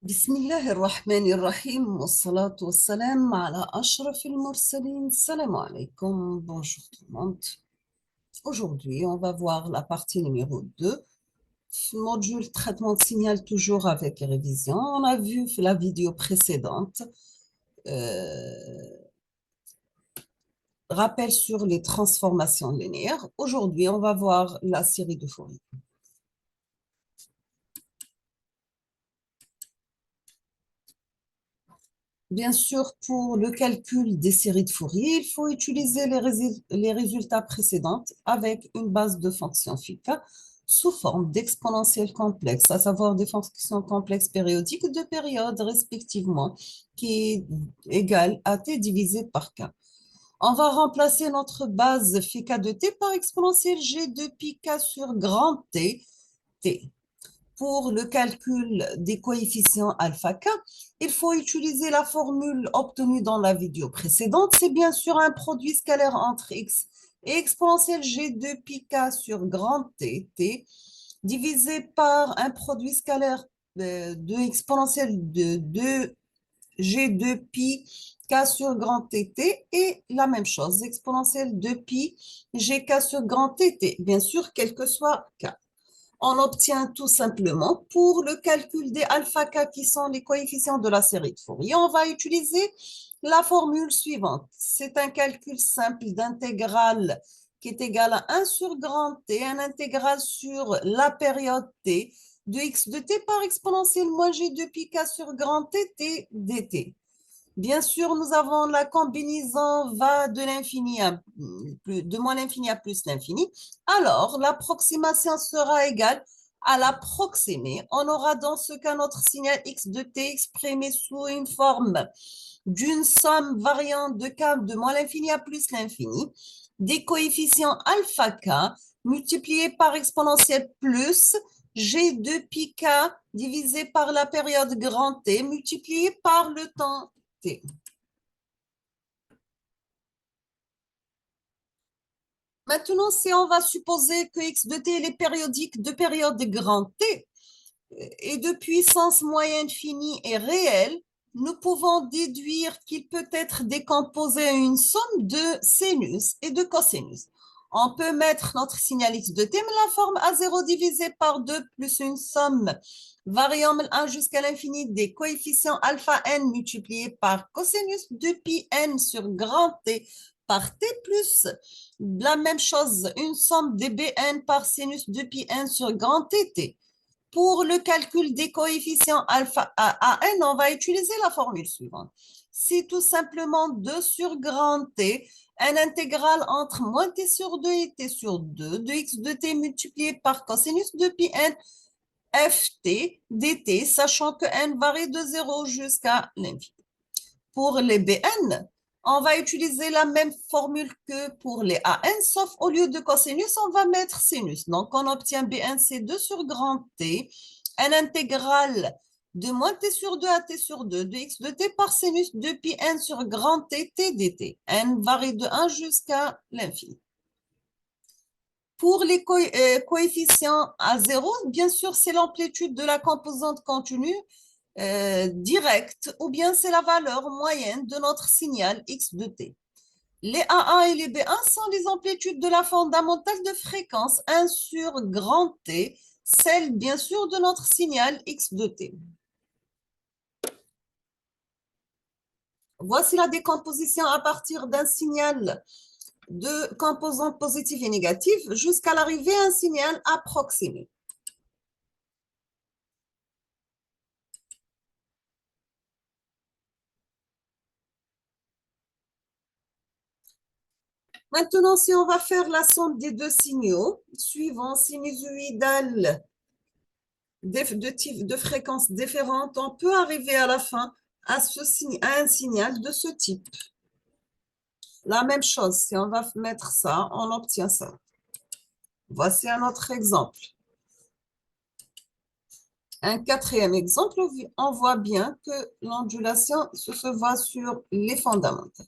بسم الله الرحمن الرحيم والصلاة والسلام على أشرف المرسلين. Salam alaikum, bonjour tout le monde. Aujourd'hui, on va voir la partie numéro 2, module traitement de signal toujours avec révision. On a vu la vidéo précédente, rappel sur les transformations linéaires. Aujourd'hui, on va voir la série de Fourier. Bien sûr, pour le calcul des séries de Fourier, il faut utiliser les résultats précédents avec une base de fonctions φ sous forme d'exponentielles complexes, à savoir des fonctions complexes périodiques de période respectivement, qui est égale à t divisé par k. On va remplacer notre base φk de t par exponentielle g de pi k sur grand T, t. Pour le calcul des coefficients alpha k, il faut utiliser la formule obtenue dans la vidéo précédente. C'est bien sûr un produit scalaire entre x et exponentielle g de pi k sur grand T, t, divisé par un produit scalaire de exponentielle de 2g de pi k sur grand T, t, et la même chose, exponentielle de pi gk sur grand T, t, bien sûr, quel que soit k. On obtient tout simplement, pour le calcul des alpha k qui sont les coefficients de la série de Fourier, on va utiliser la formule suivante. C'est un calcul simple d'intégrale qui est égal à 1 sur grand T, un intégral sur la période T de x de t par exponentielle moins g de pi k sur grand T, t dt. Bien sûr, nous avons la combinaison va de l'infini à de moins l'infini à plus l'infini. Alors, l'approximation sera égale à l'approximé. On aura dans ce cas notre signal x de t exprimé sous une forme d'une somme variant de k de moins l'infini à plus l'infini, des coefficients alpha k multipliés par exponentielle plus g de pi k divisé par la période grand T multiplié par le temps T. Maintenant, si on va supposer que x de t est périodique de période grand T et de puissance moyenne finie et réelle, nous pouvons déduire qu'il peut être décomposé en une somme de sinus et de cosinus. On peut mettre notre signal x de t, mais la forme a0 divisé par 2 plus une somme variable 1 jusqu'à l'infini des coefficients alpha n multipliés par cosinus de pi n sur grand T par T plus la même chose, une somme de bn par sinus de pi n sur grand T. Pour le calcul des coefficients alpha à n, on va utiliser la formule suivante. C'est tout simplement 2 sur grand T, un intégral entre moins t sur 2 et t sur 2 de x de t multiplié par cosinus de pi n ft dt, sachant que n varie de 0 jusqu'à l'infini. Pour les bn, on va utiliser la même formule que pour les an, sauf au lieu de cosinus, on va mettre sinus. Donc, on obtient bn, c'est 2 sur grand T, un intégral de moins t sur 2 à t sur 2 de x de t par sinus de pi n sur grand T, t dt. N varie de 1 jusqu'à l'infini. Pour les coefficients à 0, bien sûr, c'est l'amplitude de la composante continue directe, ou bien c'est la valeur moyenne de notre signal x de t. Les A1 et les B1 sont les amplitudes de la fondamentale de fréquence 1 sur grand T, celle bien sûr de notre signal x de t. Voici la décomposition à partir d'un signal de composantes positives et négatives jusqu'à l'arrivée à un signal approximé. Maintenant, si on va faire la somme des deux signaux, suivant sinusoïdal de fréquences différentes, on peut arriver à la fin à un signal de ce type. La même chose, si on va mettre ça, on obtient ça. Voici un autre exemple. Un quatrième exemple, on voit bien que l'ondulation se voit sur les fondamentales.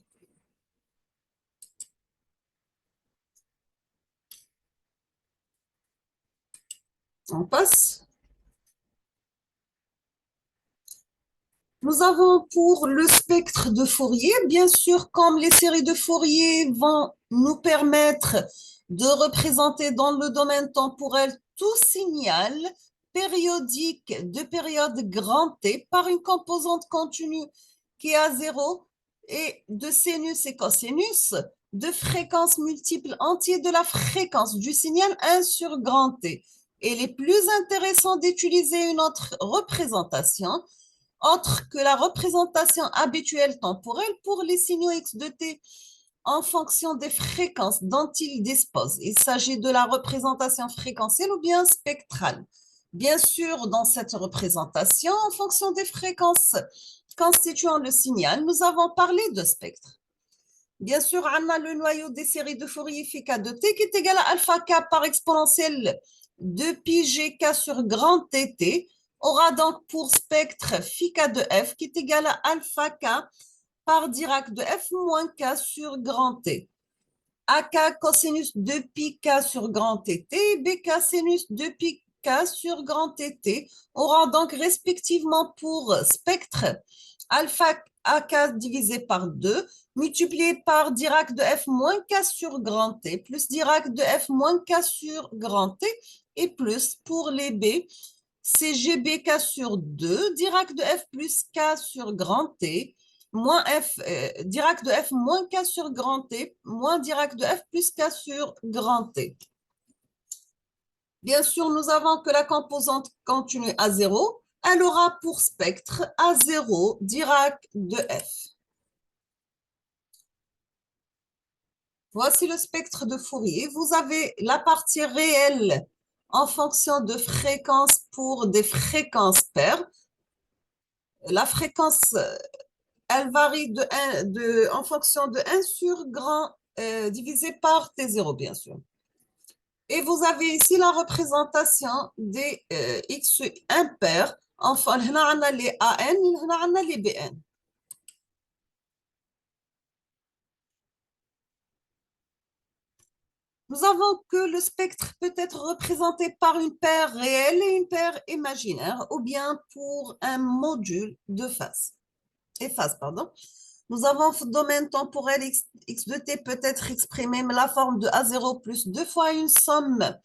On passe. Nous avons pour le spectre de Fourier, bien sûr, comme les séries de Fourier vont nous permettre de représenter dans le domaine temporel tout signal périodique de période grand T par une composante continue qui est à zéro et de sinus et cosinus de fréquences multiples entiers de la fréquence du signal 1 sur grand T. Et il est plus intéressant d'utiliser une autre représentation autre que la représentation habituelle temporelle pour les signaux x de t en fonction des fréquences dont ils disposent. Il s'agit de la représentation fréquentielle ou bien spectrale. Bien sûr, dans cette représentation, en fonction des fréquences constituant le signal, nous avons parlé de spectre. Bien sûr, on a le noyau des séries de Fourier phi k de t qui est égal à alpha k par exponentielle de pi gk sur grand tt aura donc pour spectre phi k de f qui est égal à alpha k par Dirac de f moins k sur grand T. AK cosinus de pi k sur grand tt, BK sinus de pi k sur grand tt aura donc respectivement pour spectre alpha AK divisé par 2 multiplié par Dirac de f moins k sur grand T plus Dirac de f moins k sur grand T et plus pour les B, c'est GBK sur 2, Dirac de f plus k sur grand T, moins f, Dirac de f moins k sur grand T, moins Dirac de f plus k sur grand T. Bien sûr, nous avons que la composante continue à 0, elle aura pour spectre à 0 Dirac de f. Voici le spectre de Fourier. Vous avez la partie réelle en fonction de fréquence pour des fréquences paires. La fréquence, elle varie en fonction de 1 sur grand divisé par T0, bien sûr. Et vous avez ici la représentation des X impairs. Enfin, on a les AN, on a les BN. Nous avons que le spectre peut être représenté par une paire réelle et une paire imaginaire, ou bien pour un module de phase. Pardon. Nous avons le domaine temporel x de t peut être exprimé mais la forme de a0 plus 2 fois une somme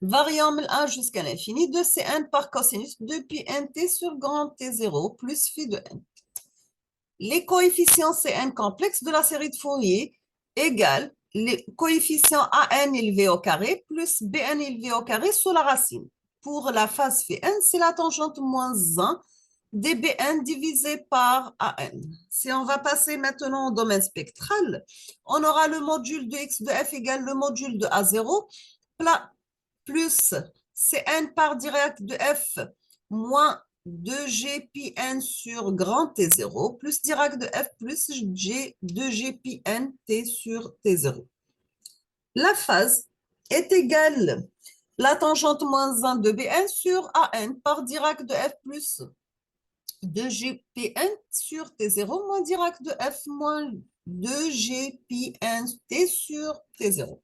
variable 1 jusqu'à l'infini de cn par cosinus de pi nt sur grand t0 plus phi de n. Les coefficients cn complexes de la série de Fourier égale les coefficients an élevé au carré plus bn élevé au carré sous la racine. Pour la phase phi n, c'est la tangente moins 1 dBn divisé par an. Si on va passer maintenant au domaine spectral, on aura le module de x de f égale le module de a0 plus Cn par Dirac de f moins 2g pi n sur grand T0 plus Dirac de f plus g 2g pi n t sur T0. La phase est égale la tangente moins 1 de Bn sur An par Dirac de f plus 2g pi n sur T0 moins Dirac de f moins 2g pi n t sur T0.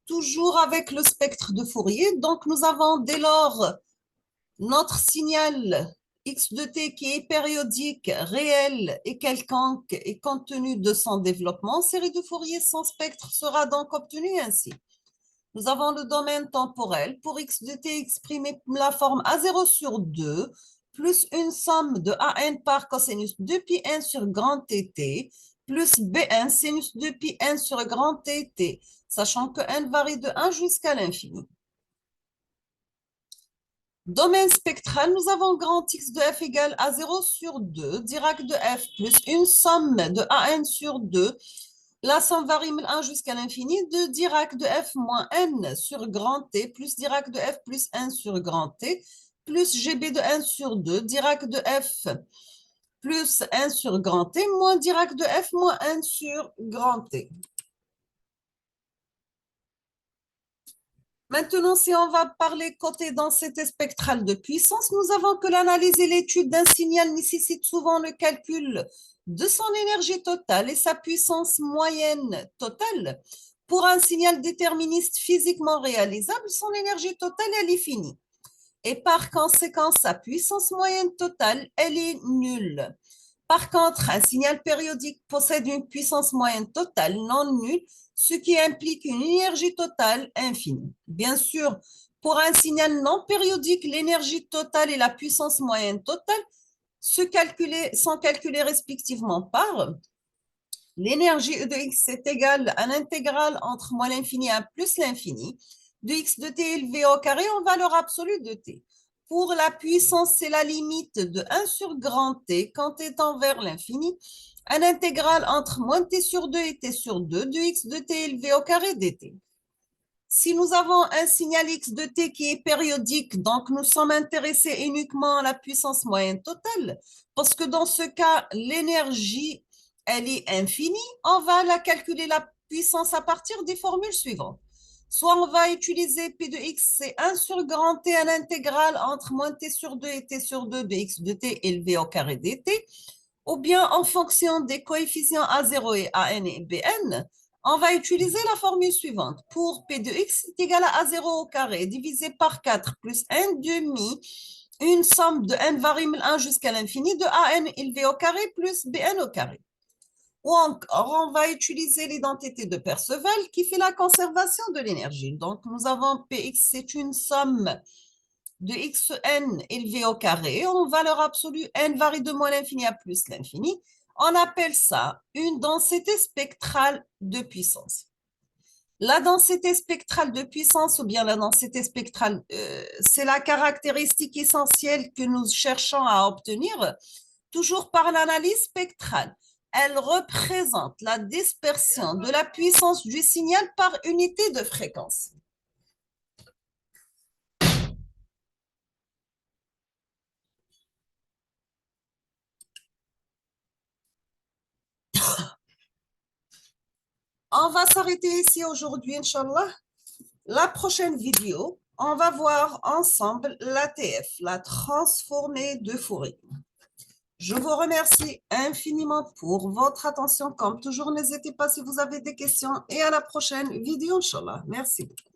Toujours avec le spectre de Fourier, donc nous avons dès lors notre signal x de t qui est périodique, réel et quelconque et compte tenu de son développement, série de Fourier, son spectre sera donc obtenu ainsi. Nous avons le domaine temporel pour x de t exprimé la forme a0 sur 2 plus une somme de an par cosinus de pi n sur grand tt plus bn sinus de pi n sur grand tt, sachant que n varie de 1 jusqu'à l'infini. Domaine spectral, nous avons grand x de f égale à 0 sur 2, Dirac de f plus une somme de an sur 2, la somme varie de 1 jusqu'à l'infini de Dirac de f moins n sur grand T plus Dirac de f plus 1 sur grand T plus gb de 1 sur 2, Dirac de f plus 1 sur grand T moins Dirac de f moins 1 sur grand T. Maintenant, si on va parler côté densité spectrale de puissance, nous avons que l'analyse et l'étude d'un signal nécessite souvent le calcul de son énergie totale et sa puissance moyenne totale Pour un signal déterministe physiquement réalisable, son énergie totale, elle est finie. Et par conséquent, sa puissance moyenne totale, elle est nulle. Par contre, un signal périodique possède une puissance moyenne totale non nulle, ce qui implique une énergie totale infinie. Bien sûr, pour un signal non périodique, l'énergie totale et la puissance moyenne totale sont calculées respectivement par l'énergie E de x est égale à l'intégrale entre moins l'infini et 1 plus l'infini de x de t élevé au carré en valeur absolue de t. Pour la puissance, c'est la limite de 1 sur grand t quand t tend vers l'infini, un intégral entre moins t sur 2 et t sur 2 de x de t élevé au carré dt. Si nous avons un signal x de t qui est périodique, donc nous sommes intéressés uniquement à la puissance moyenne totale, parce que dans ce cas, l'énergie, elle est infinie, on va la calculer la puissance à partir des formules suivantes. Soit on va utiliser P de x, c'est 1 sur grand T à l'intégrale entre moins T sur 2 et T sur 2 de x de T élevé au carré dt, ou bien en fonction des coefficients A0 et AN et BN, on va utiliser la formule suivante. Pour P de x est égal à A0 au carré divisé par 4 plus 1 demi, une somme de n variable 1 jusqu'à l'infini de AN élevé au carré plus BN au carré. Ou encore, on va utiliser l'identité de Perceval qui fait la conservation de l'énergie. Donc, nous avons Px, c'est une somme de xn élevé au carré en valeur absolue, n varie de moins l'infini à plus l'infini. On appelle ça une densité spectrale de puissance. La densité spectrale de puissance ou bien la densité spectrale, c'est la caractéristique essentielle que nous cherchons à obtenir, toujours par l'analyse spectrale. Elle représente la dispersion de la puissance du signal par unité de fréquence. On va s'arrêter ici aujourd'hui, Inch'Allah. La prochaine vidéo, on va voir ensemble l'ATF, la transformée de Fourier. Je vous remercie infiniment pour votre attention. Comme toujours, n'hésitez pas si vous avez des questions et à la prochaine vidéo, Inch'Allah. Merci beaucoup.